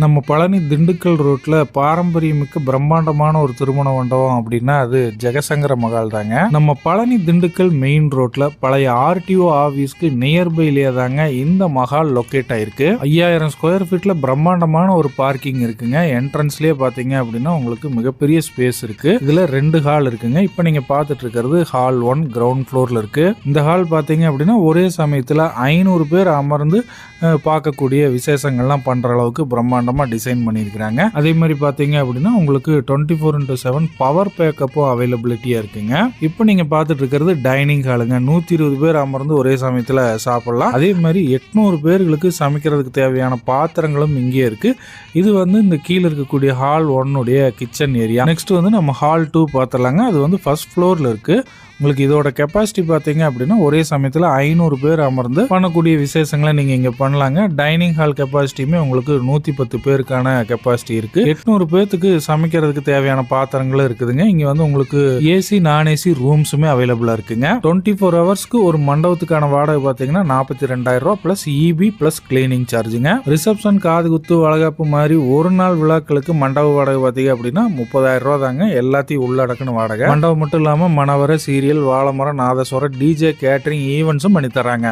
நம்ம பழனி திண்டுக்கல் ரோட்ல பாரம்பரியமிக்க பிரம்மாண்டமான ஒரு திருமண மண்டபம் அப்படின்னா அது ஜெகசங்கர மகால் தாங்க. நம்ம பழனி திண்டுக்கல் மெயின் ரோட்ல பழைய ஆர்டிஓ ஆபீஸ்க்கு நியர்பைலேயே தாங்க இந்த மகால் லொக்கேட் ஆயிருக்கு. 5000 ஸ்கொயர் ஃபீட்ல பிரம்மாண்டமான ஒரு பார்க்கிங் இருக்குங்க. என்ட்ரன்ஸ்லயே பாத்தீங்க அப்படின்னா உங்களுக்கு மிகப்பெரிய ஸ்பேஸ் இருக்கு. இதுல 2 ஹால் இருக்குங்க. இப்ப நீங்க பாத்துட்டு இருக்கிறது ஹால் 1 கிரவுண்ட் ஃப்ளோர்ல இருக்கு. இந்த ஹால் பாத்தீங்க அப்படின்னா ஒரே சமயத்துல 500 பேர் அமர்ந்து பார்க்கக்கூடிய விசேஷங்கள்லாம் பண்ற அளவுக்கு பிரம்மாண்டமா டிசைன் பண்ணியிருக்கிறாங்க. அதே மாதிரி பாத்தீங்க அப்படின்னா உங்களுக்கு 24/7 பவர் பேக்கப்பும் அவைலபிலிட்டியா இருக்குங்க. இப்போ நீங்க பார்த்துட்டு இருக்கிறது டைனிங் ஹாலுங்க. 120 பேர் அமர்ந்து ஒரே சமயத்துல சாப்பிடலாம். அதே மாதிரி 800 பேர்களுக்கு சமைக்கிறதுக்கு தேவையான பாத்திரங்களும் இங்கே இருக்கு. இது இந்த கீழே இருக்கக்கூடிய ஹால் 1 உடைய கிச்சன் ஏரியா. நெக்ஸ்ட் நம்ம ஹால் 2 பார்த்தலாங்க. அது ஃபர்ஸ்ட் ஃப்ளோர்ல இருக்கு. உங்களுக்கு இதோட கெப்பாசிட்டி பார்த்தீங்க அப்படின்னா ஒரே சமயத்தில் 500 பேர் அமர்ந்து பண்ணக்கூடிய விசேஷங்களை நீங்கள் இங்கே பண்ணலாங்க. டைனிங் ஹால் கெப்பாசிட்டியுமே உங்களுக்கு 110 பேருக்கான கெப்பாசிட்டி இருக்கு. 800 பேருக்கு சமைக்கிறதுக்கு தேவையான பாத்திரங்களும் இருக்குதுங்க. இங்கே உங்களுக்கு ஏசி நான் ஏசி ரூம்ஸுமே அவைலபிளா இருக்குங்க. 24 ஹவர்ஸ்க்கு ஒரு மண்டபத்துக்கான வாடகை பார்த்தீங்கன்னா 42,000 ரூபா பிளஸ் இபி பிளஸ் கிளீனிங் சார்ஜுங்க. ரிசப்ஷன், காது குத்து, வளகாப்பு மாதிரி ஒரு நாள் விழாக்களுக்கு மண்டப வாடகை பார்த்தீங்க அப்படின்னா 30,000 ரூபா தாங்க. எல்லாத்தையும் உள்ளடக்குன்னு வாடகை. மண்டபம் மட்டும் இல்லாமல் மணவர, சீரியல், வாழைமரம், நாதஸ்வரம், டிஜே, கேட்டரிங் ஈவெண்ட்ஸும் பண்ணி தராங்க.